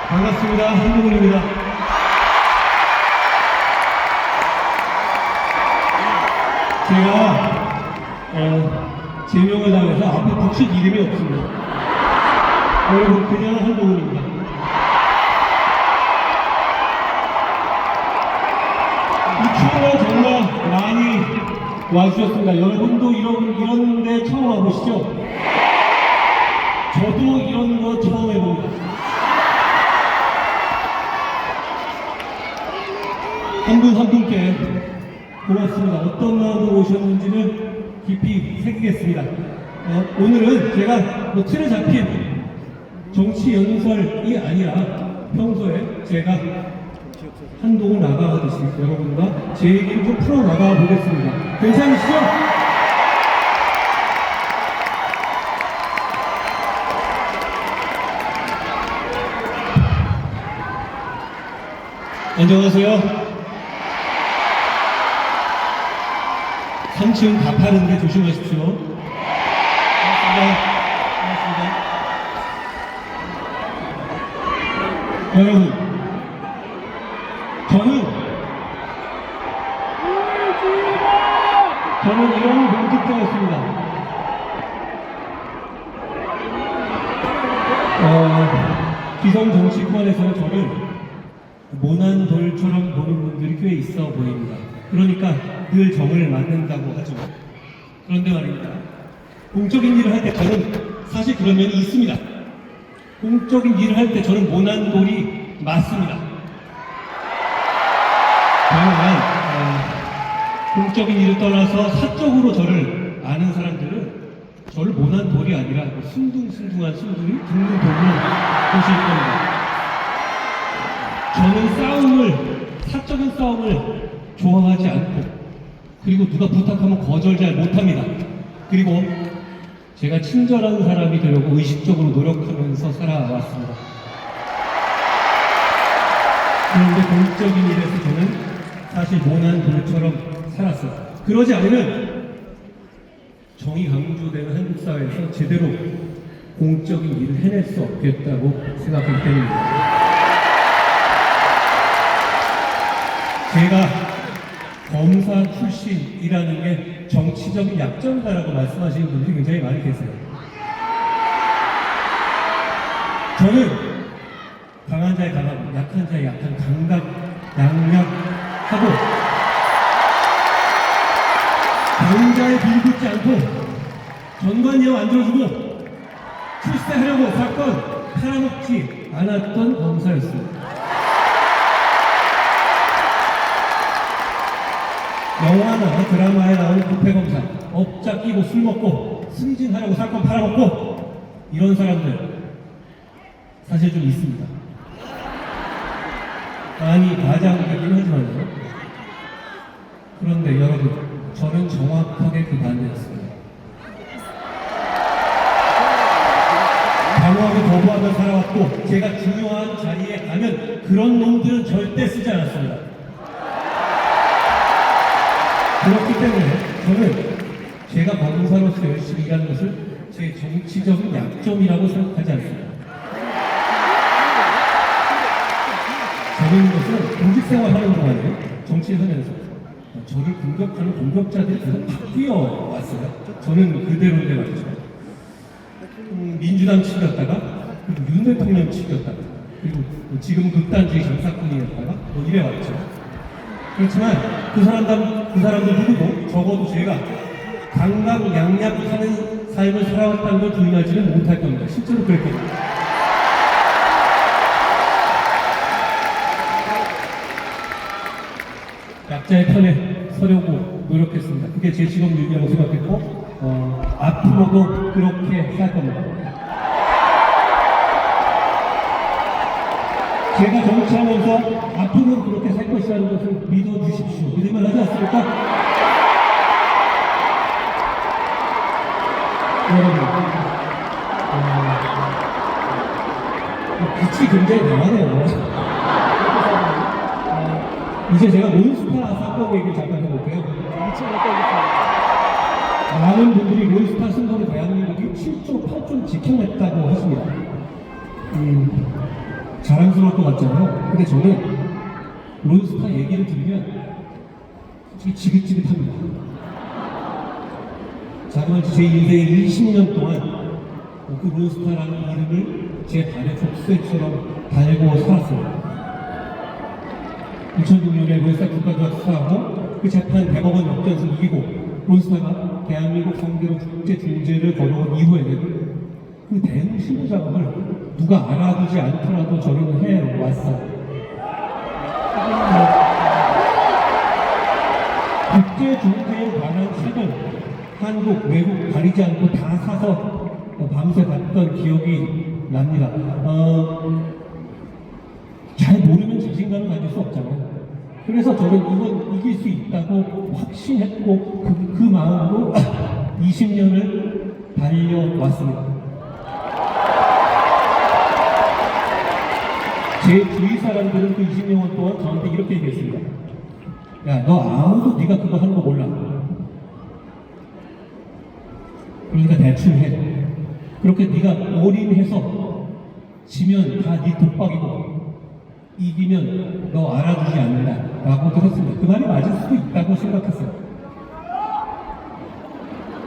반갑습니다. 한동훈입니다. 제가 제명을 당해서 앞에 붙일 이름이 없습니다. 여러분 그냥 한동훈입니다. 이 추억을 정말 많이 와주셨습니다. 여러분도 이런 데 처음 와보시죠? 저도 이런 거 처음 해봅니다. 한 분 한 분께 고맙습니다. 어떤 마음으로 오셨는지는 깊이 새기겠습니다. 오늘은 제가 틀에 잡힌 정치 연설이 아니라 평소에 제가 한동훈 나가듯이 여러분과 제 얘기를 좀 풀어나가 보겠습니다. 괜찮으시죠? 안녕하세요. 3층 가파른데 조심하십시오. 고맙습니다. 여러분, 저는 이런 공직자였습니다. 기성 정치권에서는 저를 모난 돌처럼 보는 분들이 꽤 있어 보입니다. 그러니까 늘 정을 맞는다고 하죠. 그런데 말입니다. 공적인 일을 할 때 저는 사실 그런 면이 있습니다. 공적인 일을 할 때 저는 모난 돌이 맞습니다. 다만 공적인 일을 떠나서 사적으로 저를 아는 사람들은 저를 모난 돌이 아니라 순둥순둥한 순둥이 둥근 돌로 보실 겁니다. 저는 사적인 싸움을 좋아하지 않고, 그리고 누가 부탁하면 거절 잘 못합니다. 그리고 제가 친절한 사람이 되려고 의식적으로 노력하면서 살아왔습니다. 그런데 공적인 일에서 저는 사실 모난 돌처럼 살았어요. 그러지 않으면 정의 강조되는 한국 사회에서 제대로 공적인 일을 해낼 수 없겠다고 생각하기 때문입니다. 제가 검사 출신이라는 게 정치적인 약점이다라고 말씀하시는 분들이 굉장히 많이 계세요. 저는 강한 자의 강하고 약한 자의 약한 강각, 양약하고 강자에 빌붙지 않고 전관예우 안 들어주고 출세하려고 사건 팔아먹지 않았던 검사였습니다. 영화나 드라마에 나오는 부패검사, 업자 끼고 술 먹고 승진하려고 사건 팔아먹고 이런 사람들 사실 좀 있습니다. 많이 과장되긴 하지만요. 그런데 여러분, 저는 정확하게 그 반대였습니다. 방어하고 거부하며 살아왔고 제가 중요한 자리에 가면 그런 놈들은 절대 쓰지 않았습니다. 그렇기 때문에 저는 제가 검사로서 열심히 일하는 것을 제 정치적인 약점이라고 생각하지 않습니다. 저는 것은 공직생활 하는 동안에 정치에 서면서 저를 공격하는 공격자들이 계속 바뀌어 왔어요. 저는 그대로인데 말이죠. 민주당 측이었다가 그리고 윤 대통령 측이었다가 그리고 지금 극단주의 정사꾼이었다가 이래 왔죠. 그렇지만 그 사람들 누구도 적어도 제가 강강약약하는 삶을 살아왔다는 걸 부인하지는 못할 겁니다. 실제로 그랬거든요. 약자의 편에 서려고 노력했습니다. 그게 제 직업 유기라고 생각했고 앞으로도 그렇게 살 겁니다. 제가 정치하면서 앞으로 그렇게 살 것이라는 것을 믿어주십시오. 믿을만 하지 않습니까? 여러분, 빛이 굉장히 강하네요. 이제 제가 몬스타 사건 얘기를 잠깐 해볼게요. 많은 분들이 몬스타 승부를 대한민국이 7조, 8조 지켜냈다고 하십니다. 자랑스러울 것 같잖아요. 근데 저는 론스타 얘기를 들으면 솔직히 지긋지긋합니다. 자, 그럼 제 인생의 20년 동안 그 론스타라는 이름을 제 발의 족쇄처럼 달고 살았어요. 2006년에 론스타 국가대학 수사하고 그 재판 대법원 역전승 이기고 론스타가 대한민국 상대로 국제 중재를 걸어온 이후에는 그 대응 신고 작업을 누가 알아두지 않더라도 저는 해왔어요. 국제 중재에 관한 책을 한국, 외국 가리지 않고 다 사서 밤새 봤던 기억이 납니다. 잘 모르면 자신감을 가질 수 없잖아요. 그래서 저는 이건 이길 수 있다고 확신했고 그 마음으로 20년을 달려왔습니다. 제 주위 사람들은 그 20년 동안 저한테 이렇게 얘기했습니다. 야, 너 아무도 네가 그거 하는 거 몰라. 그러니까 대충 해. 그렇게 네가 올인해서 지면 다 네 독박이고 이기면 너 알아주지 않는다 라고 들었습니다. 그 말이 맞을 수도 있다고 생각했어요.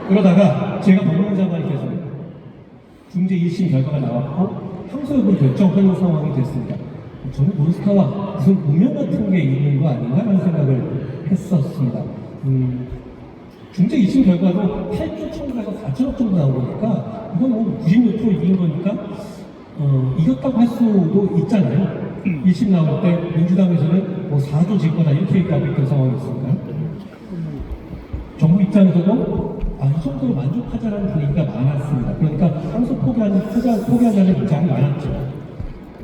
그러다가 제가 법무장관이 돼서 중재 1심 결과가 나왔고 항소여부를 결정하는 상황이 됐습니다. 저는 론스타와 무슨 운명 같은 게 있는 거 아닌가라는 생각을 했었습니다. 중재 2심 결과도 8조 청구해서 4천억 정도 나온 거니까 이건 뭐 96% 이긴 거니까 이겼다고 할 수도 있잖아요. 1심 나올 때 민주당에서는 뭐 4조 질 거다 이렇게 얘기하고 있던 상황이었으니까요. 정부 입장에서도 이 정도로 만족하자는 분위기가 많았습니다. 그러니까 항소 포기하자는 입장이 많았죠.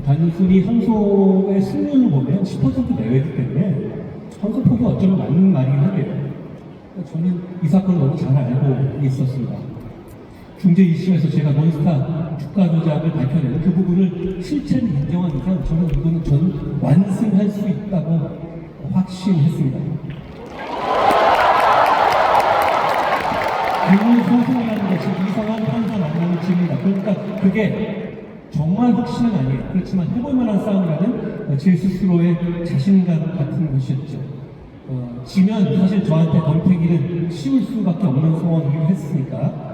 단순히 항소의 승률을 보면 10% 내외이기 때문에 항소 포기가 어쩌면 맞는 말이긴 하겠네요. 저는 이 사건을 너무 잘 알고 있었습니다. 중재 1심에서 제가 론스타 주가 조작을 밝혀내는 그 부분을 실체를 인정한 이상 저는 이거는 완승할 수 있다고 확신했습니다. 그리고 소송이라는 것이 이상한 판사 만나는 집입니다. 그러니까 그게 정말 확신은 아니에요. 그렇지만 해볼 만한 싸움이라는 제 스스로의 자신감 같은 것이었죠. 지면 사실 저한테 덤태기를 씌울 수밖에 없는 상황이기도 했으니까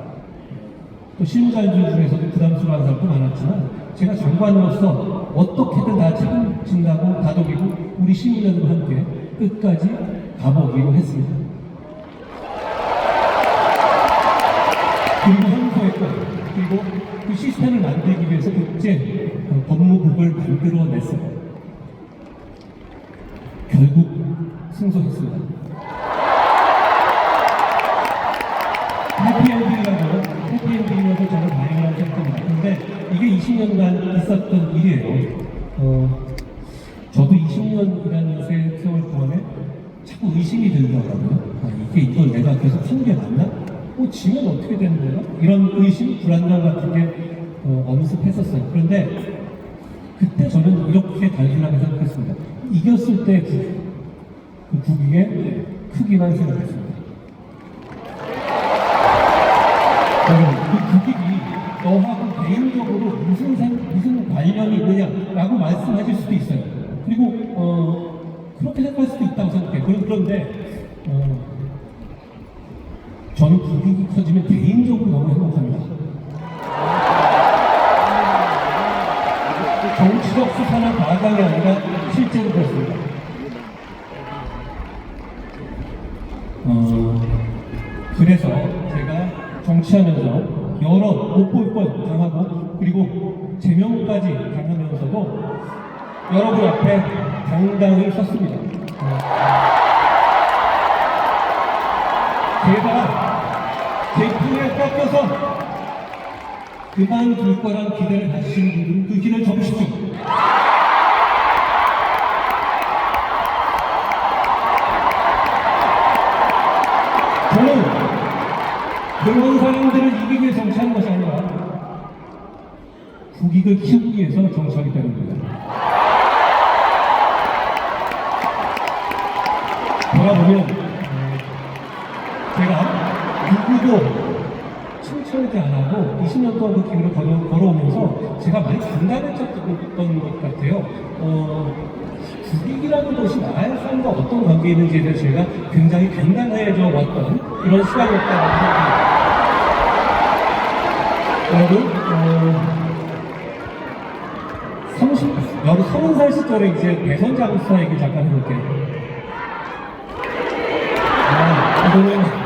또 실무자들 중에서도 부담스러운 사람도 많았지만 제가 장관으로서 어떻게든 다 책임진다고 다독이고 우리 실무자들과 함께 끝까지 가보기로 했습니다. 그리고 항소했고 그리고 그 시스템을 만들기 위해서 국제 법무국을 만들어냈어요. 결국 승소했습니다. 해피엔딩이라서 저는 다행이라고 생각합니다. 근데 이게 20년간 있었던 일이에요. 저도 20년이라는 세월 동안에 자꾸 의심이 들더라고요. 이걸 내가 계속 하는 게 맞나? 지면 어떻게 되는 거야? 이런 의심, 불안감 같은 게 엄습했었어요. 그런데 그때 저는 이렇게 단순하게 생각했습니다. 이겼을 때 그 국익의 크기만 생각했습니다. 저는 그 국익이 너하고 개인적으로 무슨 관련이 있느냐라고 말씀하실 수도 있어요. 그리고 그렇게 생각할 수도 있다고 생각해요. 그런데 저는 국익이 커지면 개인적으로 너무 행복합니다. 정치적 수사나 과장이 아니라 실제로 그렇습니다. 그래서 제가 정치하면서 여러 못볼뻔 당하고 그리고 제명까지 당하면서도 여러분 앞에 당당히 섰습니다. 제가 제 품에 꺾여서 그만둘 거란 기대를 가지시는 분들은 그 길을 접으십시오. 저는 그런 사람들을 이기기 위해 정치하는 것이 아니라 국익을 키우기 위해서 정치하기 때문입니다. 돌아보면 제가 누구도 칭찬 소개팅 안 하고 20년 동안 그 길을 걸어오면서 제가 많이 단단해졌던 것 같아요. 국익이라는 것이 나의 삶과 어떤 관계에 있는지에 대해서 제가 굉장히 단단해져 왔던 그런 시간이었다고 생각합니다. 여러분, 30살 시절에 이제 대선 장사 얘기 잠깐 해볼게요. 이거는,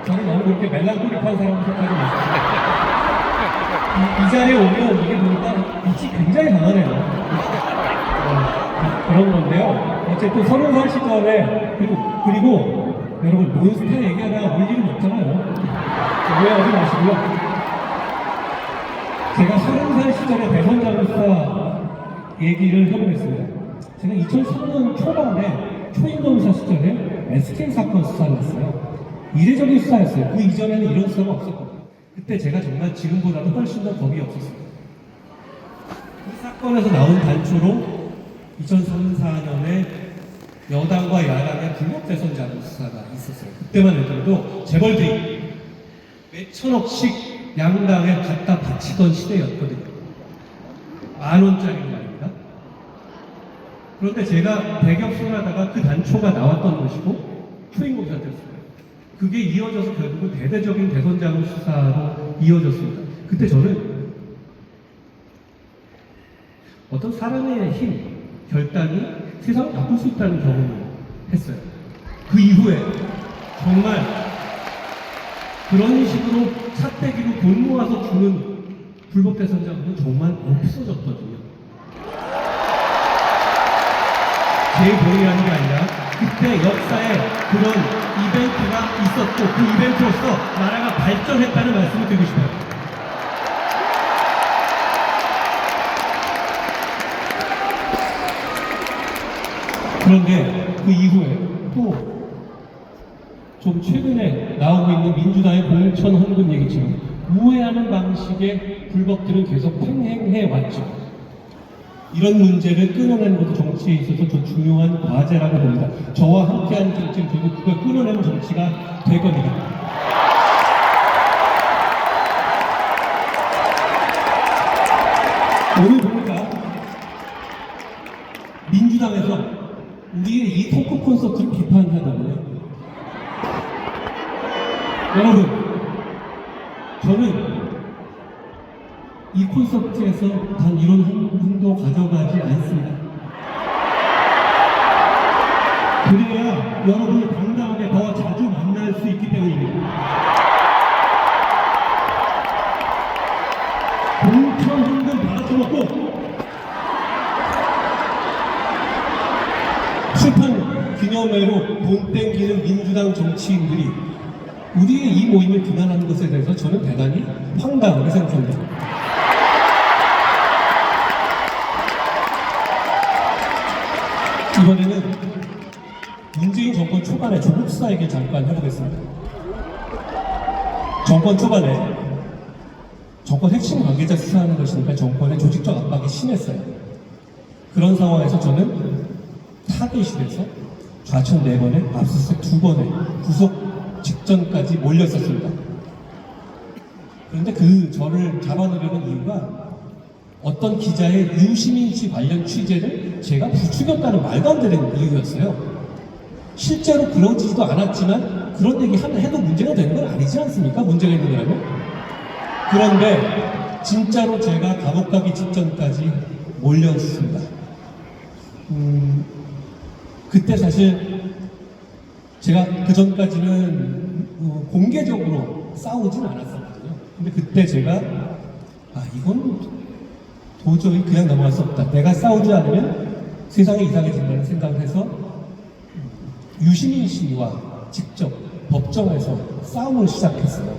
저는 너무 그렇게 멜랑콜릭한 사람을 속하지 마세요. 이 자리에 오면 이게 보니까 빛이 굉장히 강하네요. 그런 건데요. 어쨌든 30살 시절에, 그리고 여러분, 몬스타 얘기하다가 올 일은 없잖아요. 오해하지 마시고요. 제가 30살 시절에 대선 장사 얘기를 해보겠습니다. 제가 2003년 초반에 초임검사 시절에 SK 사건 수사를 했어요. 이례적인 수사였어요. 그 이전에는 이런 수사가 없었거든요. 그때 제가 정말 지금보다도 훨씬 더 겁이 없었어요. 이 사건에서 나온 단초로 2003-4년에 여당과 야당의 불법 대선 자금 수사가 있었어요. 그때만 해도 재벌들이 몇 천억씩 양당에 갖다 바치던 시대였거든요. 10,000원짜리 말입니다. 그런데 제가 대격수를 하다가 그 단초가 나왔던 것이고 초임검사였어요. 그게 이어져서 결국은 대대적인 대선 자금 수사로 이어졌습니다. 그때 저는 어떤 사람의 힘, 결단이 세상을 바꿀 수 있다는 경험을 했어요. 그 이후에 정말 그런 식으로 차떼기로 돈 모아서 주는 불법 대선 자금은 정말 없어졌거든요. 제 본의 하는 게 아니라 그때 역사에 그런 이벤트가 있었고 그 이벤트로서 나라가 발전했다는 말씀을 드리고 싶어요. 그런데 그 이후에 또 좀 최근에 나오고 있는 민주당의 공천 헌금 얘기처럼 우회하는 방식의 불법들은 계속 횡행해 왔죠. 이런 문제를 끊어내는 것도 정치에 있어서 좀 중요한 과제라고 봅니다. 저와 함께하는 정치는 결국 그걸 끊어내는 정치가 될 겁니다. 오늘 보니까 민주당에서 우리의 이 토크 콘서트를 비판하다고요. 여러분, 저는 이 콘서트에서 단 이런 한 분도 가져가지 않습니다. 그래야 여러분이 당당하게 더 자주 만날 수 있기 때문입니다. 공천 헌금 받아쳐먹고 출판 기념회로 돈 땡기는 민주당 정치인들이 우리의 이 모임을 비난하는 것에 대해서 저는 대단히 황당하게 생각합니다. 이번에는 문재인 정권 초반에 조국 수사 얘기를 잠깐 해보겠습니다. 정권 초반에 정권 핵심 관계자 수사하는 것이니까 정권의 조직적 압박이 심했어요. 그런 상황에서 저는 타깃실에서 좌천 4번에 압수수색 2번에 구속 직전까지 몰렸었습니다. 그런데 저를 잡아놓으려는 이유가 어떤 기자의 유시민씨 관련 취재를 제가 부추겼다는 말도 안 되는 이유였어요. 실제로 그러지도 않았지만 그런 얘기 해도 문제가 되는 건 아니지 않습니까? 문제가 있는 거라면. 그런데 진짜로 제가 감옥 가기 직전까지 몰렸습니다. 그때 사실 제가 그 전까지는 공개적으로 싸우진 않았었거든요. 근데 그때 제가 이건 도저히 그냥 넘어갈 수 없다. 내가 싸우지 않으면 세상이 이상해진다는 생각을 해서 유시민 씨와 직접 법정에서 싸움을 시작했어요.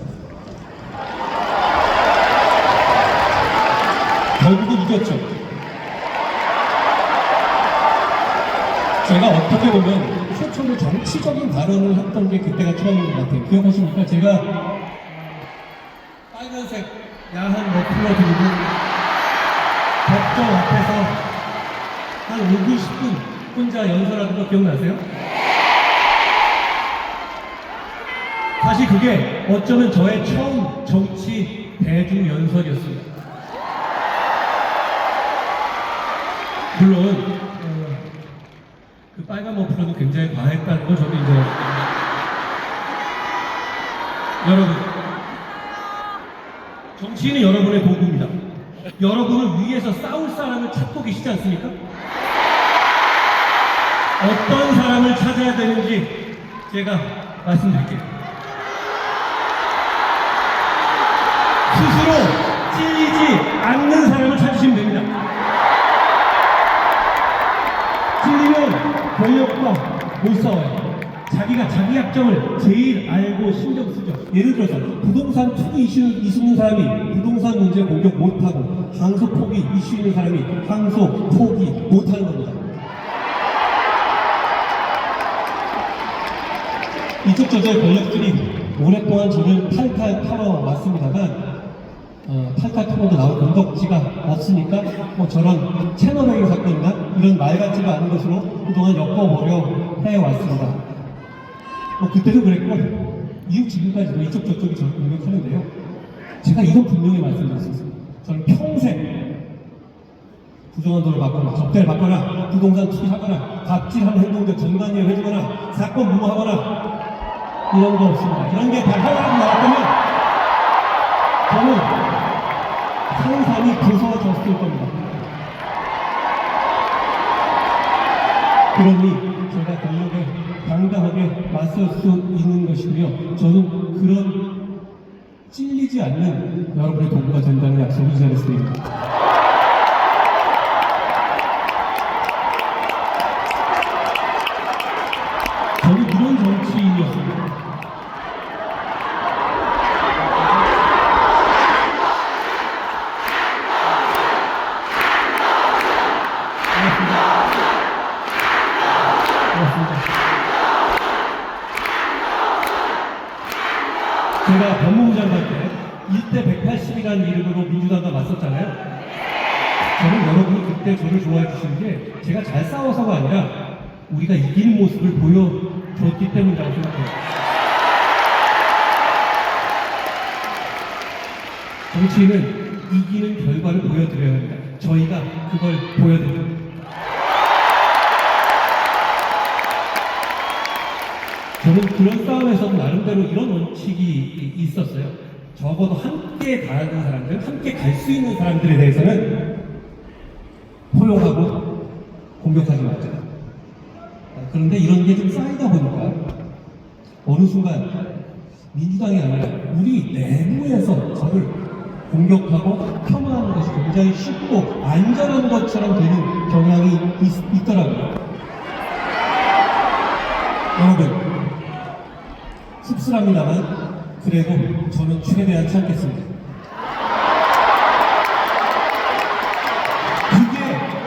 결국은 이겼죠. 제가 어떻게 보면 최초로 정치적인 발언을 했던 게 그때가 처음인 것 같아요. 기억하십니까? 제가 빨간색 야한 머플러 들고 법정 앞에서 한 5분, 10분 혼자 연설하는 거 기억나세요? 사실 그게 어쩌면 저의 처음 정치 대중연설이었습니다. 물론 그 빨간 머플러도 굉장히 과했다는 걸 저도 인정합니다. 여러분, 정치인은 여러분의 도구입니다. 여러분을 위해서 싸울 사람을 찾고 계시지 않습니까? 어떤 사람을 찾아야 되는지 제가 말씀드릴게요. 스스로 찔리지 않는 사람을 찾으시면 됩니다. 찔리면 권력과 못 싸워요. 자기가 자기 약점을 제일 알고 신경 쓰죠. 예를 들어서 부동산 투기 이슈 있는 사람이 부동산 문제 공격 못하고 항소 포기 이슈 있는 사람이 항소 포기 못하는 겁니다. 이쪽 저쪽 권력들이 오랫동안 저를 탈탈 털어왔습니다만 탈탈 털어도 나올 건덕지가 없으니까 저런 채널A 사건이나 이런 말 같지가 않은 것으로 그동안 엮어보려 해왔습니다. 그때도 그랬고 이후 지금까지도 이쪽 저쪽이 저를 공격하는데요. 제가 이건 분명히 말씀드렸었어요. 저는 평생 부정한 돈을 받거나 접대를 받거나 부동산 투기하거나 갑질하는 행동들 전관예우 해주거나 사건 무마하거나 이런 거 없습니다. 이런 게 다 하나라도 나왔다면 저는 상상이 부서졌을 겁니다. 그러니 제가 권력에 당당하게 맞설 수 있는 것이고요. 저는 그런 찔리지 않는 여러분의 도구가 된다는 약속을 이 자리에서 드립니다. 저는 이런 정치인이었습니다. 제가 법무부 장관 때 1대 180이라는 이름으로 민주당과 맞섰잖아요. 저는 여러분이 그때 저를 좋아해 주시는 게 제가 잘 싸워서가 아니라 우리가 이기는 모습을 보여줬기 때문이라고 생각해요. 정치인은 이기는 결과를 보여드려야 합니다. 저희가 그걸 보여드립니다. 저는 그런 싸움에서도 나름대로 이런 원칙이 있었어요. 적어도 함께 가는 사람들, 함께 갈 수 있는 사람들에 대해서는 포용하고 공격하지 말자. 그런데 이런 게 좀 쌓이다 보니까 어느 순간 민주당이 아니라 우리 내부에서 저를 공격하고 폄하하는 것이 굉장히 쉽고 안전한 것처럼 되는 경향이 있더라고요. 여러분, 씁쓸합니다만 그래도 저는 최대한 참겠습니다. 그게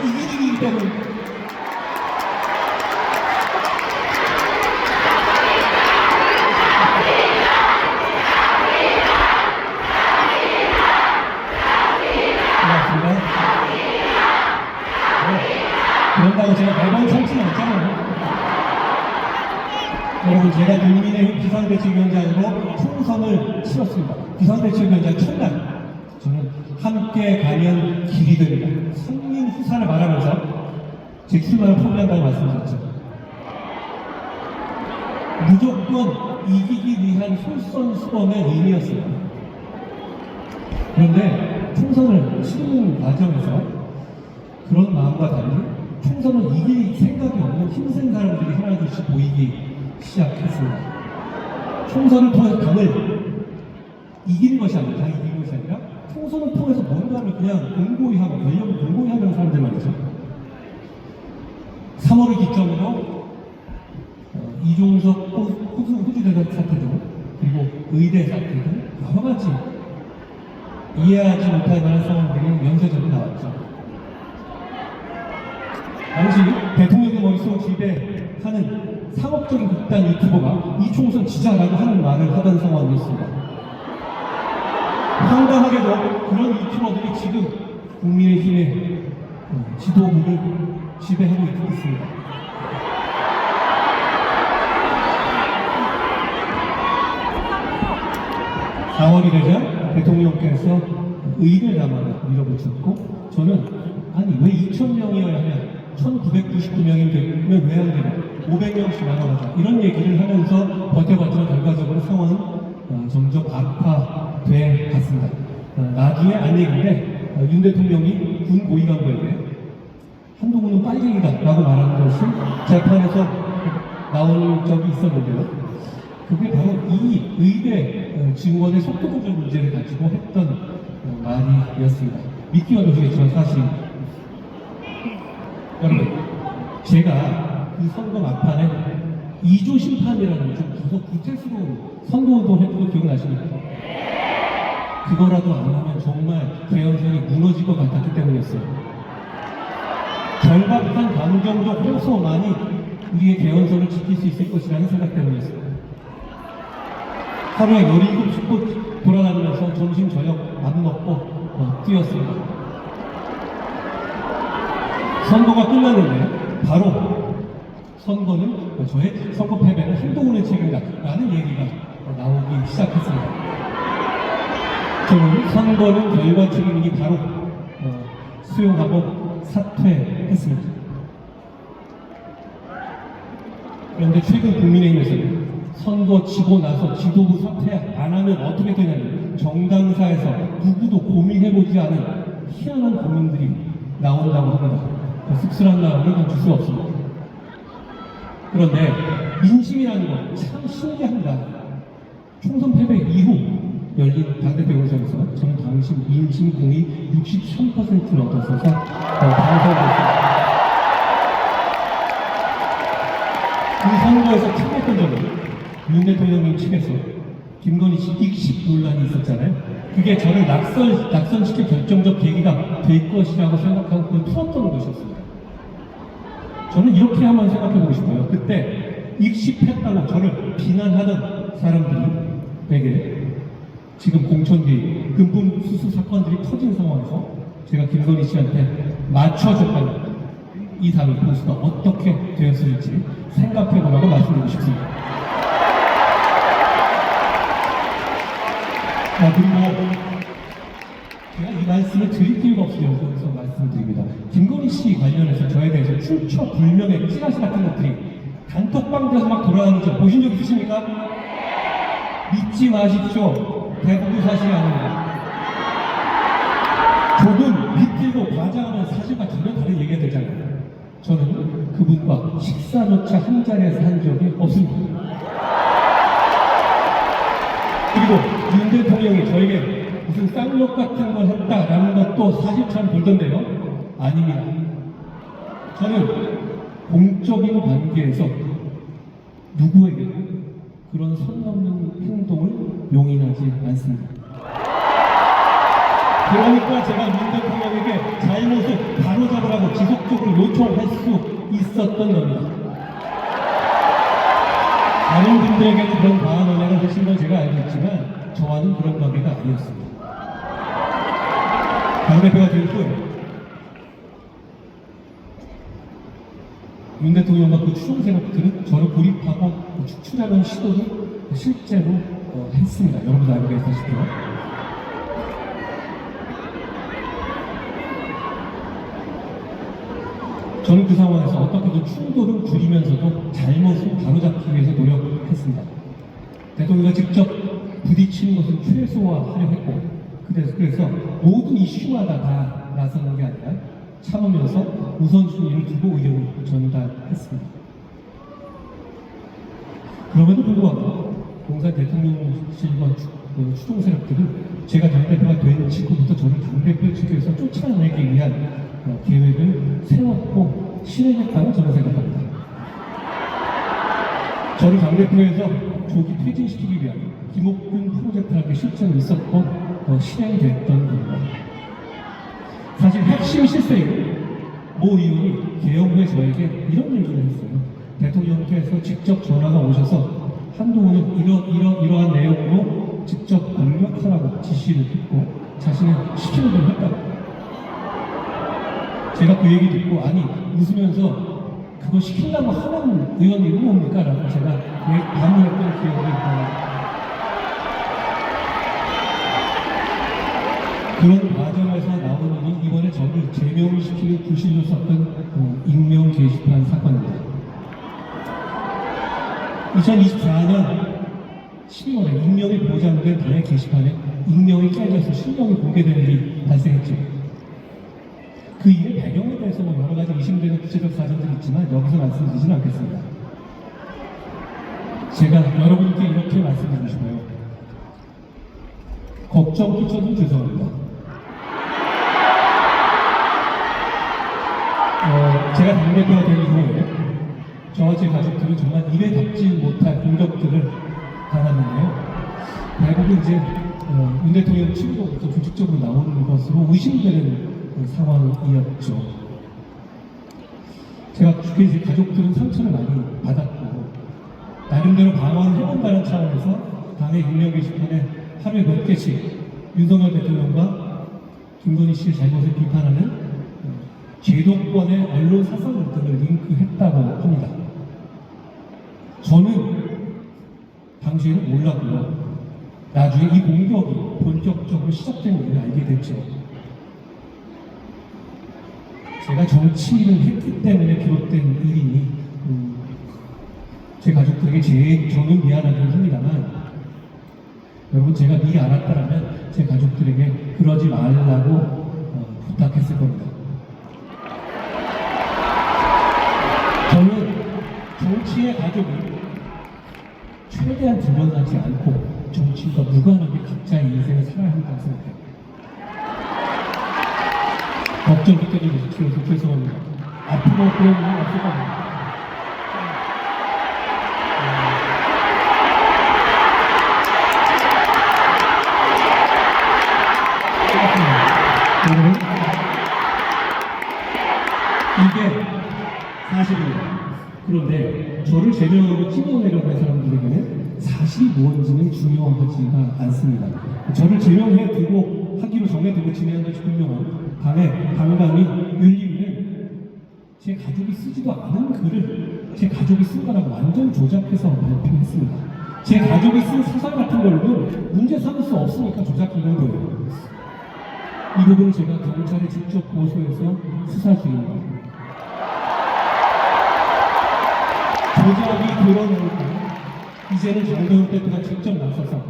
이기는 일이기 때문에 고맙습니다. 그런다고 제가 매번 참지는 않잖아요. 여러분, 제가 국민의힘 비상대책위원장으로 총선을 치렀습니다. 비상대책위원장 첫날 저는 함께 가면 길이 됩니다. 선민 후사를 말하면서 제 출마를 포기한다고 말씀드렸죠. 무조건 이기기 위한 솔선수범의 의미였습니다. 그런데 총선을 치르는 과정에서 그런 마음과 달리 총선을 이길 생각이 없는 힘센 사람들이 하나둘씩 보이기 시작했습니다. 총선을 통해서 당을 이기는 것이 아니라, 당이 이기는 것이 아니라 총선을 통해서 뭔가를 그냥 공고히 하고 권력을 공고히 하는 사람들 말이죠. 3월을 기점으로 이종석 호주대사 사태도 그리고 의대 사태도 여러 가지 이해하지 못할 만한 상황들이 연쇄적으로 나왔죠. 당시 대통령의 머릿속을 지배하는 상업적인 극단 유튜버가 이 총선 지자라고 하는 말을 하던 상황이었습니다. 황당하게도 그런 유튜버들이 지금 국민의힘의 지도부를 지배하고 있습니다. 4월이 되자 대통령께서 의를 담아서 밀어붙였고, 저는 아니 왜 2,000명이어야 하냐, 1,999명이면 되면 왜 안 되냐, 500명씩 나눠가자, 이런 얘기를 하면서 버텨봤지만 결과적으로 상황은 점점 악화돼 갔습니다. 나중에 안 얘기인데 윤 대통령이 군 고위간부에게 한동훈은 빨갱이다 라고 말하는 것이 재판에서 나온 적이 있었는데요. 그게 바로 이 의대 증원의 속도 조절 문제를 가지고 했던 말이었습니다. 믿기 어려우시겠지만 사실입니다. 여러분, 제가 그 선거 막판에 2조 심판이라는 좀 구태스러운 선거운동을 했던 거 기억나십니까? 그거라도 안 하면 정말 개헌성이 무너질 것 같았기 때문이었어요. 절박한 감정적 호소만이 우리의 개헌성을 지킬 수 있을 것이라는 생각 때문이었어요. 하루에 17곳 돌아다니면서 점심 저녁 안 먹고 뛰었습니다. 선거가 끝났는데 바로 선거는 저의 선거 패배는 한동훈의 책임이다 라는 얘기가 나오기 시작했습니다. 저는 선거는 결과 책임이니 바로 수용하고 사퇴했습니다. 그런데 최근 국민의힘에서는 선거 지고 나서 지도부 사퇴 안 하면 어떻게 되냐면 정당사에서 누구도 고민해보지 않은 희한한 고민들이 나온다고 합니다. 씁쓸한 마음을 줄 수 없습니다. 그런데 민심이라는 건 참 신기합니다. 총선 패배 이후 열린 당대표 경선에서 저는 당시 민심 공이 63%를 얻어서서 당선됐습니다. 그 선거에서 특이했던 점은 윤 대통령님 측에서 김건희 씨 익식 논란이 있었잖아요. 그게 저를 낙선시킬 결정적 계기가 될 것이라고 생각하고 그걸 풀었던 것이었습니다. 저는 이렇게 한번 생각해보고 싶어요. 그때 익식했다고 저를 비난하던 사람들에게 지금 공천개입, 금품 수수 사건들이 터진 상황에서 제가 김건희 씨한테 맞춰줬다면 이 당의 보수가 어떻게 되었을지 생각해보라고 말씀드리고 싶습니다. 그리고 제가 이 말씀을 드릴 필요가 없어서 말씀드립니다. 김건희 씨 관련해서 저에 대해서 출처 불명의 찌라시 같은 것들이 단톡방에서 막 돌아다니는 거 보신 적 있으십니까? 믿지 마십시오. 대부분 사실이 아닙니다. 조금 비틀고 과장하면 사실과 전혀 다른 얘기가 되잖아요. 저는 그분과 식사조차 한 자리에서 한 적이 없습니다. 그리고 윤 대통령이 저에게 무슨 쌍욕 같은 걸 했다라는 것도 사실처럼 돌던데요. 아닙니다. 저는 공적인 관계에서 누구에게도 그런 선 넘는 행동을 용인하지 않습니다. 그러니까 제가 윤 대통령에게 잘못을 바로잡으라고 지속적으로 요청할 수 있었던 겁니다. 다른 분들에게는 그런 과한 언행을 하신 건 제가 알고 있지만 저와는 그런 관계가 아니었습니다. 당대표가 될 후 윤 대통령과 그 추종 세력들은 저를 고립하고 축출하는 시도를 실제로 했습니다. 여러분 알고 계시다시피요. 저는 그 상황에서 어떻게든 충돌을 줄이면서도 잘못을 바로잡기 위해서 노력했습니다. 대통령과 직접 부딪히는 것을 최소화하려 했고, 그래서 모든 이슈마다 다 나서는 게 아니라 참으면서 우선순위를 두고 의견을 전달했습니다. 그럼에도 불구하고 공산 대통령실과 추종 세력들은 제가 당대표가 된 직후부터 저를 당대표 직위에서 쫓아내기 위한 계획을 세웠고 실행했다고 저는 생각합니다. 저를 당대표에서 조기 퇴진시키기 위한 김옥균 프로젝트라는 게 실제로 있었고 실행됐던 겁니다. 사실 핵심 실세인 모 의원이 개헌 후에 저에게 이런 얘기를 했어요. 대통령께서 직접 전화가 오셔서 한동훈은 이러한 내용으로 직접 공격하라고 지시를 했고 자신은 시키는 대로 했다고. 제가 그 얘기 듣고 아니 웃으면서 그거 시키려고 하는 의원이 뭡니까? 라고 제가 반문했던 기억이 있다. 그런 과정에서 나온 일이 이번에 저를 제명을 시키는 구실로 썼던 익명 게시판 사건입니다. 2024년 12월에 익명이 보장된 당의 게시판에 익명이 깨져서 실명이 공개된 일이 발생했죠. 그 이후의 배경에 대해서 여러 가지 의심되는 구체적 사정들이 있지만 여기서 말씀드리지는 않겠습니다. 제가 여러분께 이렇게 말씀드리고 싶어요. 걱정 끼쳐도 죄송합니다. 제가 당대표가 된 이후에 저와 제 가족들은 정말 입에 담지 못할 공격들을 받았는데요. 대부분 이제 윤 대통령 측으로부터 조직적으로 나오는 것으로 의심되는 상황이었죠. 제가 제 가족들은 상처를 많이 받았고 나름대로 방어를 해본다는 차원에서 당의 익명 게시판에 하루에 몇 개씩 윤석열 대통령과 김건희 씨의 잘못을 비판하는 제도권의 언론 사설 등을 링크했다고 합니다. 저는 당시에는 몰랐고요. 나중에 이 공격이 본격적으로 시작된 일을 알게 됐죠. 제가 정치인을 했기 때문에 비롯된 일이니 제 가족들에게 저는 미안하긴 합니다만 여러분 제가 미리 알았다면 제 가족들에게 그러지 말라고 부탁했을 겁니다. 저는 정치의 가족이 최대한 드러나지 않고 정치인과 무관하게 각자의 인생을 살아야 한다고 생각해요. 걱정 느껴지면서 지금 죄송합니다. 앞으로 그런 일은 없을 겁니다. 이게 사실입니다. 그런데 저를 제명하고 찍어내려고 한 사람들에게는 사실이 무엇인지는 중요하지가 않습니다. 저를 제명해 두고 하기로 정해두고 진행한 것이 분명한 당의 당감이 윤리위는 제 가족이 쓰지도 않은 글을 제 가족이 쓴 거라고 완전 조작해서 발표했습니다. 제 가족이 쓴 사설 같은 걸로는 문제 삼을 수 없으니까 조작한 거예요. 이 부분은 제가 경찰에 직접 고소해서 수사 중입니다. 조작이 드러나니까 이제는 장동혁 대표가 직접 나서서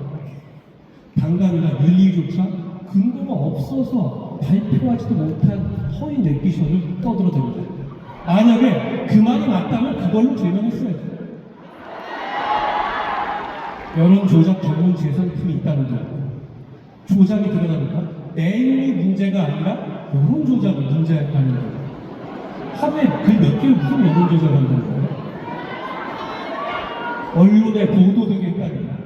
당감이나 윤리조차 근거가 없어서 발표하지도 못한 허위 내비션을 떠들어댑니다. 만약에 그 말이 맞다면 그걸로 제명했어야죠. 여론조작 전문 재산팀이 있다는 거. 조작이 드러나니까 내용이 문제가 아니라 여론조작이 문제였다는 거예요. 하루에 그 몇 개를 무슨 여론조작을 한다는 거예요? 언론의 보도 등에 따르면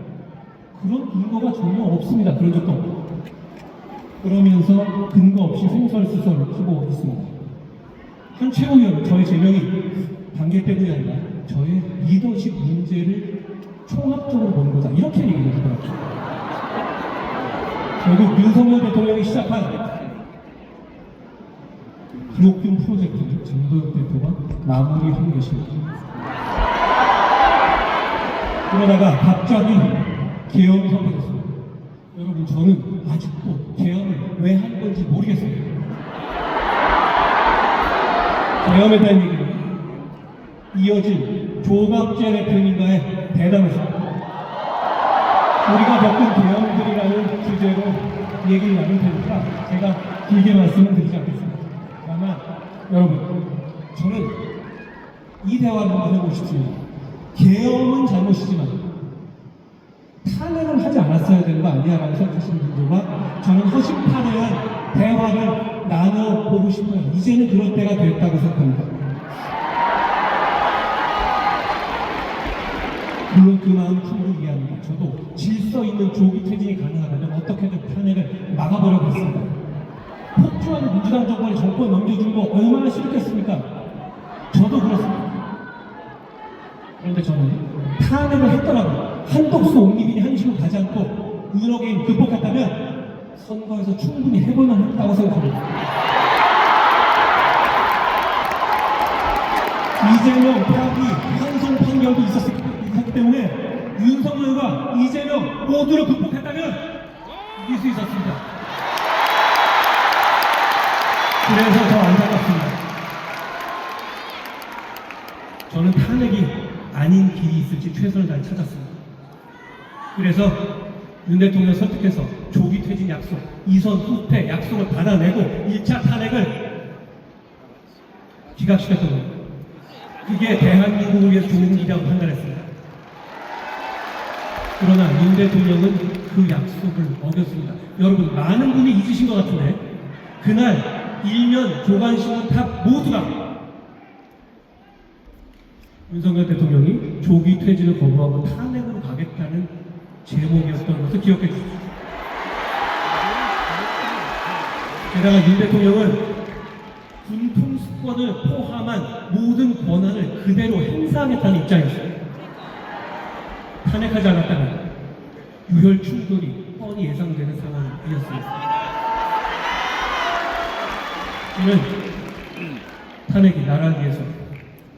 그런 근거가 전혀 없습니다. 그런 적도 없고. 그러면서 근거 없이 횡설수설을 하고 있습니다. 한 최고위원은 저의 제명이 단계 때문이 아니라 저의 리더십 문제를 총합적으로 본 거다. 이렇게 얘기를 하더라고요. 결국 윤석열 대통령이 시작한 기록균 프로젝트를 장동혁 대표가 마무리한 것입니다. 그러다가 갑자기 계엄이 선포됐습니다. 여러분 저는 아직도 계엄을 왜 한 건지 모르겠어요. 계엄에 대한 얘기는 이어진 조갑재 대표님과의 대담에서 우리가 겪은 계엄들이라는 주제로 얘기를 나눌 테니까 제가 길게 말씀을 드리지 않겠습니다. 다만 여러분 저는 이 대화를 한번 해보십시오. 계엄은 잘못이지만 탄핵을 하지 않았어야 되는 거 아니야 라고 생각하시는 분들과 저는 허심탄회한 대화를 나눠보고 싶어요. 이제는 그럴 때가 됐다고 생각합니다. 물론 그 마음 충분히 이해합니다. 저도 질서 있는 조기 퇴진이 가능하다면 어떻게든 탄핵을 막아보려고 했습니다. 폭주하는 민주당 정권에 정권 넘겨준 거 얼마나 싫겠습니까? 저도 그렇습니다. 그런데 저는 탄핵을 했더라도 한독수 옹립이니 한시로 가지 않고 유럽게임 극복했다면 선거에서 충분히 해볼만 했다고 생각합니다. 이재명 파기 환송 판결도 있었기 때문에 윤석열과 이재명 모두를 극복했다면 이길 수 있었습니다. 그래서 더 안타깝습니다. 저는 탄핵이 아닌 길이 있을지 최선을 다해 찾았습니다. 그래서 윤 대통령 설득해서 조기 퇴진 약속, 이선 후퇴 약속을 받아내고 1차 탄핵을 기각시켰던 겁니다. 그게 대한민국을 위해서 좋은 일이라고 판단했습니다. 그러나 윤 대통령은 그 약속을 어겼습니다. 여러분, 많은 분이 잊으신 것 같은데 그날 일면 조간신문탑 모두가 윤석열 대통령이 조기 퇴진을 거부하고 탄핵으로 가겠다는 제목이었던 것을 기억해 주십시오. 게다가 윤 대통령은 군 통수권을 포함한 모든 권한을 그대로 행사하겠다는 입장이었어요. 탄핵하지 않았다면 유혈 충돌이 뻔히 예상되는 상황이었습니다. 저는 탄핵이 나라를 위해서,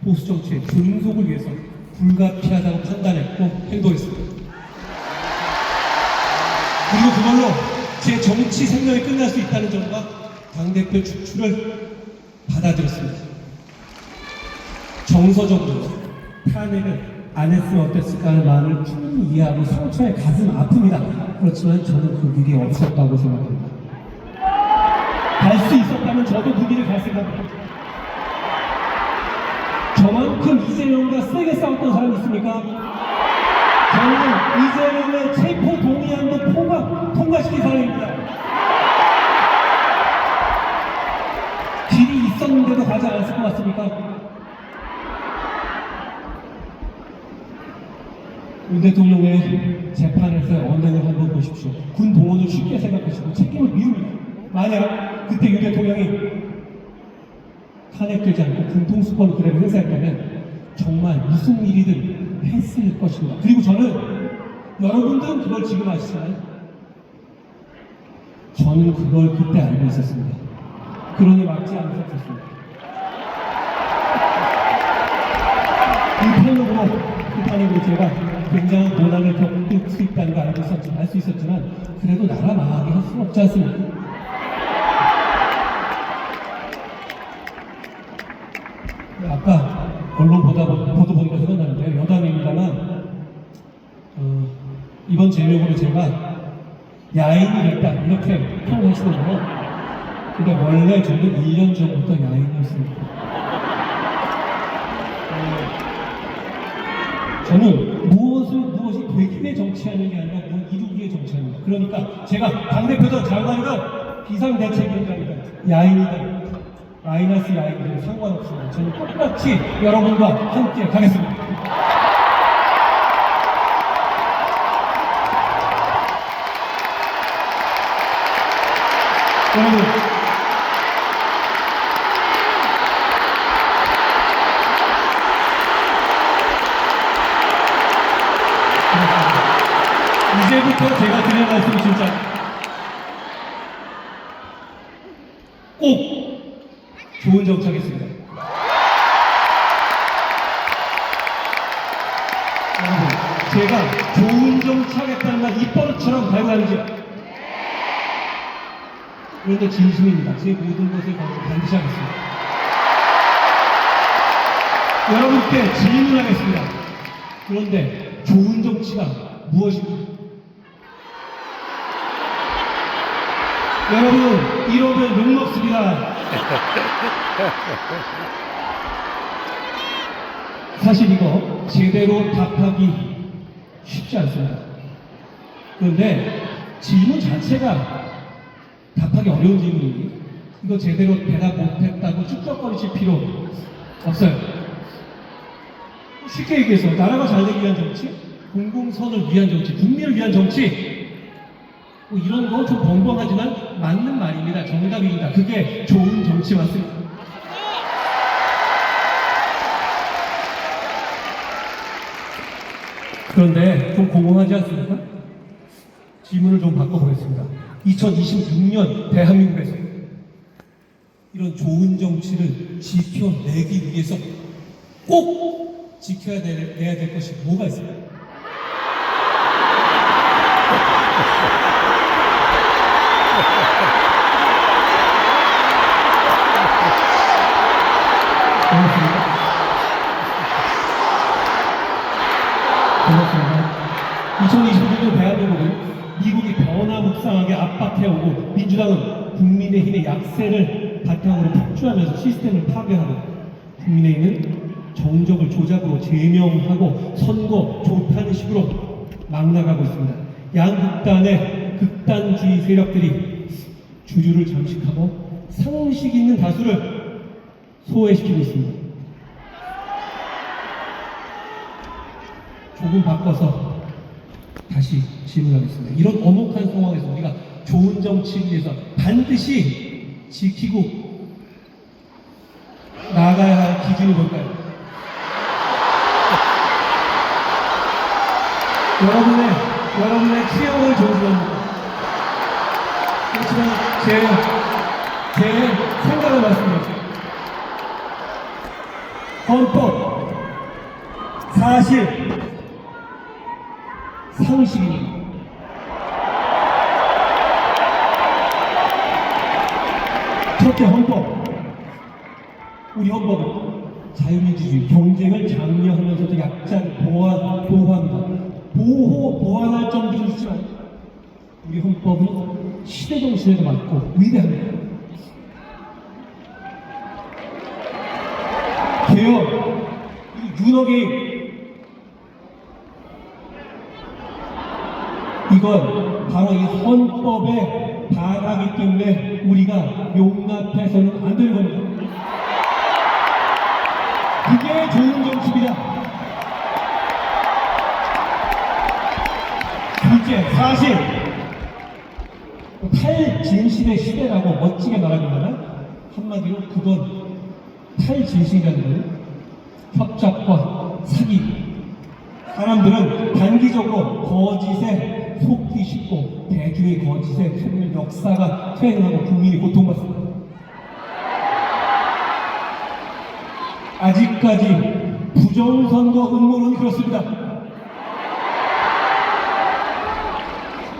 보수 정치의 존속을 위해서 불가피하다고 판단했고 행동했습니다. 그리고 그걸로 제 정치 생명이 끝날 수 있다는 점과 당대표 축출을 받아들였습니다. 정서적으로 탄핵을 안 했으면 어땠을까 하는 마음을 충분히 이해하고 상처에 가슴 아픕니다. 그렇지만 저는 그 길이 없었다고 생각합니다. 갈 수 있었다면 저도 그 길을 갈 생각입니다. 저만큼 이재명과 세게 싸웠던 사람 있습니까? 저는 이재명의 체포 동의안도 통과시킨 사람입니다. 길이 있었는데도 가지 않았을 것 같습니까? 윤 대통령의 재판에서의 언행을 한번 보십시오. 군 동원을 쉽게 생각하시고 책임을 미룹니다. 만약 그때 윤 대통령이 탄핵되지 않고 군 통수권 그대로 행사했다면 정말 무슨 일이든 했을 것입니다. 그리고 저는 여러분들은 그걸 지금 아시잖아요. 저는 그걸 그때 알고 있었습니다. 그러니 막지 않았었습니다. 이 탄핵으로 제가 굉장한 고난을 겪을 수 있다는 걸 알 수 있었지만 그래도 나라 망하게 할 수는 없지 않습니까? 아까 언론 보도 보니까 생각나는데요. 여담입니다만 이번 제목으로 제가 야인이 됐다 이렇게 표현하시는데요. 근데 원래 저는 1년 전부터 야인이었습니다. 저는 무엇이 되기 위해 정치하는 게 아니라 무엇 이루기 위해 정치합니다. 그러니까 제가 당대표든 장관이든 비상대책위원장이든 야인이든 마이너스 야인이든 상관없습니다. 저는 똑같이 여러분과 함께 가겠습니다. 여러분, 이제부터 제가 드릴 말씀이 진짜 꼭 좋은 정치하겠습니다. 여러분, 제가 좋은 정치하겠다는 말 입버릇처럼 달고 다니죠. 그런데 진심입니다. 제 모든 것을 가지고 반드시 하겠습니다. 여러분께 질문하겠습니다. 그런데 좋은 정치가 무엇입니까? 여러분, 이러면 욕먹습니다. 사실 이거 제대로 답하기 쉽지 않습니다. 그런데 질문 자체가 답하기 어려운 질문이니 이거 제대로 대답 못했다고 쭈뼛거리실 필요 없어요. 쉽게 얘기해서 나라가 잘 되기 위한 정치, 공공선을 위한 정치, 국민을 위한 정치, 뭐 이런 거 좀 벙벙하지만 맞는 말입니다. 정답입니다. 그게 좋은 정치 맞습니다. 그런데 좀 공허하지 않습니까? 질문을 좀 바꿔보겠습니다. 2026년 대한민국에서 이런 좋은 정치를 지켜내기 위해서 꼭 지켜야 내야 될 것이 뭐가 있을까요? 2020년도 대한민국은 미국이 변화무쌍하게 압박해오고 민주당은 국민의힘의 약세를 바탕으로 폭주하면서 시스템을 파괴하고 국민의힘은 정적을 조작으로 제명하고 선거 좋다는 식으로 막 나가고 있습니다. 양극단의 극단주의 세력들이 주주를 잠식하고 상식 있는 다수를 소외시키고 있습니다. 조금 바꿔서 다시 질문하겠습니다. 이런 엄혹한 상황에서 우리가 좋은 정치를 위해서 반드시 지키고 나아가야 할 기준이 뭘까요? 여러분의 취향을 존중합니다. 그렇지만 제 생각을 말씀드릴게요. 헌법, 사실, 상식입니다. 첫째, 헌법. 우리 헌법은 자유민주주의, 경쟁을 장려하면서도 약자를 보호합니다. 보완할 점도 있지만 우리 헌법은 시대 정신에도 맞고 위대합니다. 개혁, 윤호개혁, 이건 바로 이 헌법에 반하기 때문에 우리가 용납해서는 안 되는 겁니다. 그게 좋은 정치입니다. 둘째, 사실. 탈진실의 시대라고 멋지게 말하기보다는 한마디로 그건 탈진실이라는 건 협잡과 사기. 사람들은 단기적으로 거짓에 속기 쉽고 대중의 거짓에 속는 역사가 퇴행하고 국민이 고통받습니다. 아직까지 부정선거 음모론이 그렇습니다.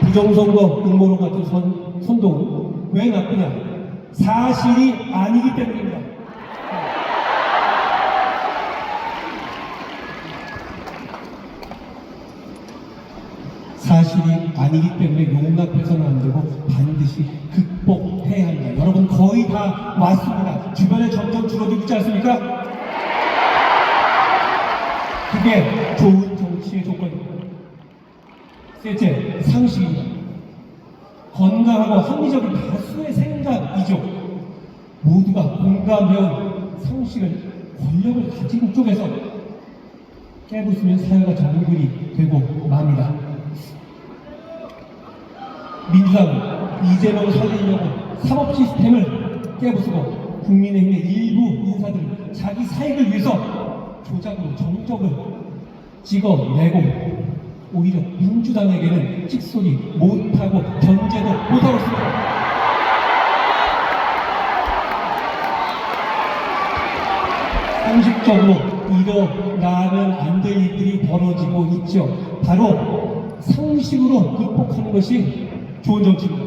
부정선거 음모론 같은 선동은 왜 나쁘냐? 사실이 아니기 때문입니다. 사실이 아니기 때문에 용납해서는 안 되고 반드시 극복해야 합니다. 여러분 거의 다 왔습니다. 주변에 점점 줄어들고 있지 않습니까? 그게 좋은 정치의 조건입니다. 셋째, 상식입니다. 건강하고 합리적인 다수의 생각이죠. 모두가 공감해온 상식을 권력을 가진 쪽에서 깨부수면 사회가 정글이 되고 맙니다. 민주당은 이재명을 살리려고 사법 시스템을 깨부수고 국민의힘의 일부 인사들은 자기 사익을 위해서 조작으로 정적을 찍어내고 오히려 민주당에게는 찍소리 못하고 견제도 못하고 있습니다. 상식적으로 일어나면 안 될 일들이 벌어지고 있죠. 바로 상식으로 극복하는 것이 좋은 정치입니다.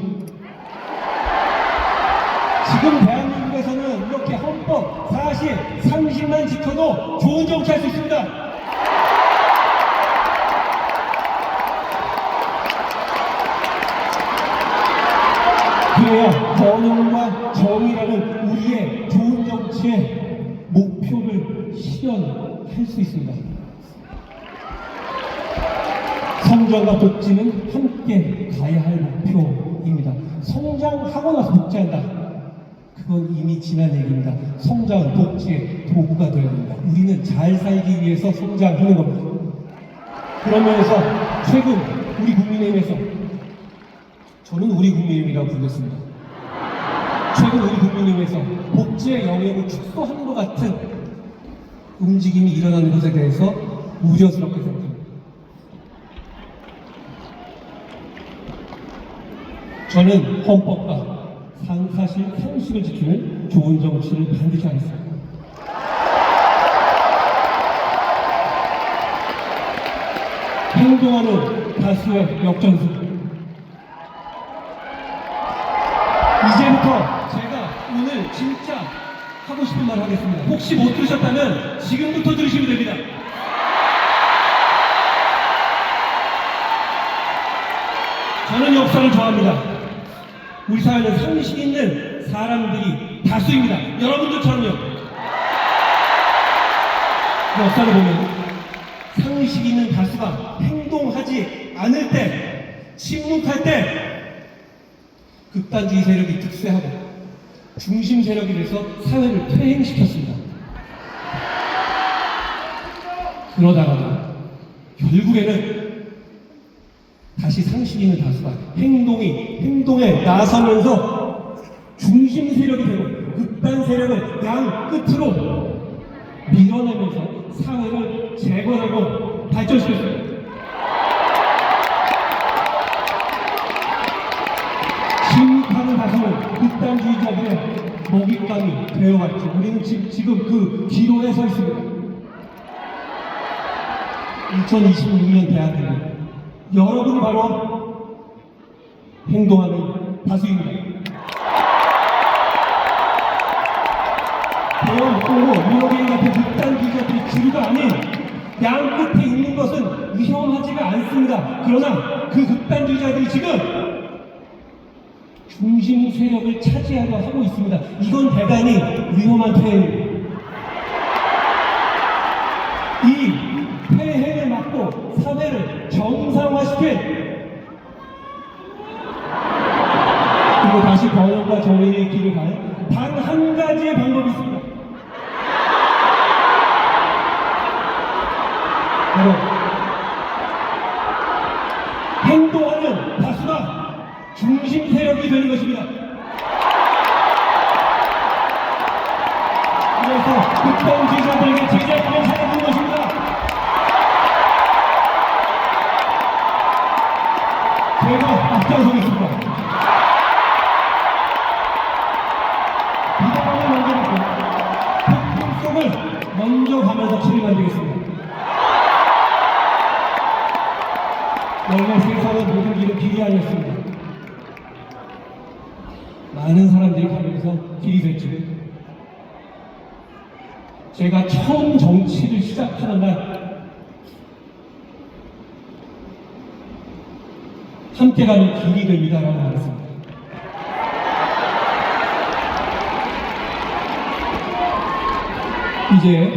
지금 대한민국에서는 이렇게 헌법, 사실, 상식만 지켜도 좋은 정치할 수 있습니다. 그래야 번영과 정의라는 우리의 좋은 정치의 목표를 실현할 수 있습니다. 성장과 복지는 함께 가야 할 목표입니다. 성장하고 나서 복지한다. 그건 이미 지난 얘기입니다. 성장은 복지의 도구가 되어야 됩니다. 우리는 잘 살기 위해서 성장하는 겁니다. 그런 면에서 최근 우리 국민의힘에서 저는 우리 국민의힘이라고 부르겠습니다. 최근 우리 국민의힘에서 복지의 영역을 축소하는 것 같은 움직임이 일어나는 것에 대해서 우려스럽게 생각합니다. 저는 헌법과 사실 상식을 지키는 좋은 정치를 반드시 하겠습니다. 행동하는 다수의 역전수. 이제부터 제가 오늘 진짜 하고 싶은 말 하겠습니다. 혹시 못 들으셨다면 지금부터 들으시면 됩니다. 저는 역사를 좋아합니다. 우리 사회는 상식 있는 사람들이 다수입니다. 여러분들처럼요. 역사를 보면 상식 있는 다수가 행동하지 않을 때, 침묵할 때 극단주의 세력이 득세하고 중심 세력이 돼서 사회를 퇴행시켰습니다. 그러다가 결국에는 다시 상식 있는 다수가 행동에 나서면서 중심 세력이 되고 극단 세력을 양 끝으로 밀어내면서 사회를 재건하고 발전시켰습니다. 침묵하는 다수는 극단주의자들의 먹잇감이 되어왔죠. 우리는 지금 그 기로에 서 있습니다. 2026년 대한민국, 여러분이 바로 행동하는 다수입니다. 대형 공로, 민호개인 같은 극단주의자들이 주류가 아닌 양 끝에 있는 것은 위험하지가 않습니다. 그러나 그 극단주의자들이 지금 중심 세력을 차지하려 하고 있습니다. 이건 대단히 위험한 퇴행입니다. 이 퇴행을 막고 사회를 정상화시킬, 그리고 다시 번영과 정의의 길을 갈 단 한 가지의 방법이 있습니다. 바로 행동하는 다수가 중심 세력이 되는 것입니다. 그래서 극단주의자들에게 제자리를 찾아주는 것입니다. 제가 앞장서겠습니다. 비단을 먼저 놓고 폭풍 속을 먼저 가면서 길을 만들겠습니다. 원래 세상은 모든 길은 길이 아니었습니다. 많은 사람들이 가면서 길이 됐죠. 제가 처음 정치를 시작하는 날 함께 가는 길이 됩니다라고 말했습니다. 이제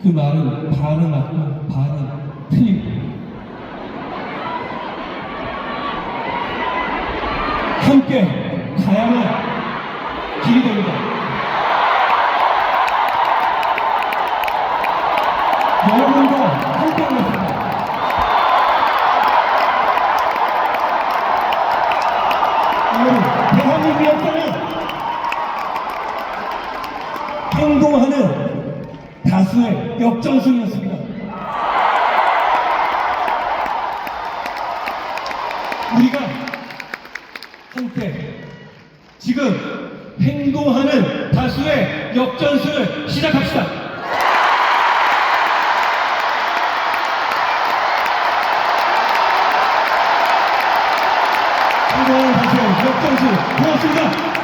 그 말은 반은 맞고 반은 틀립니다. 함께 가야만 길이 됩니다. 여러분과 함께 하겠습니다. 대한민국의 역사는 행동하는 다수의 역전승이었습니다. 우리가 함께 지금 행동하는 다수의 역전승을 시작합시다. 행동하는 다수의 역전승 고맙습니다.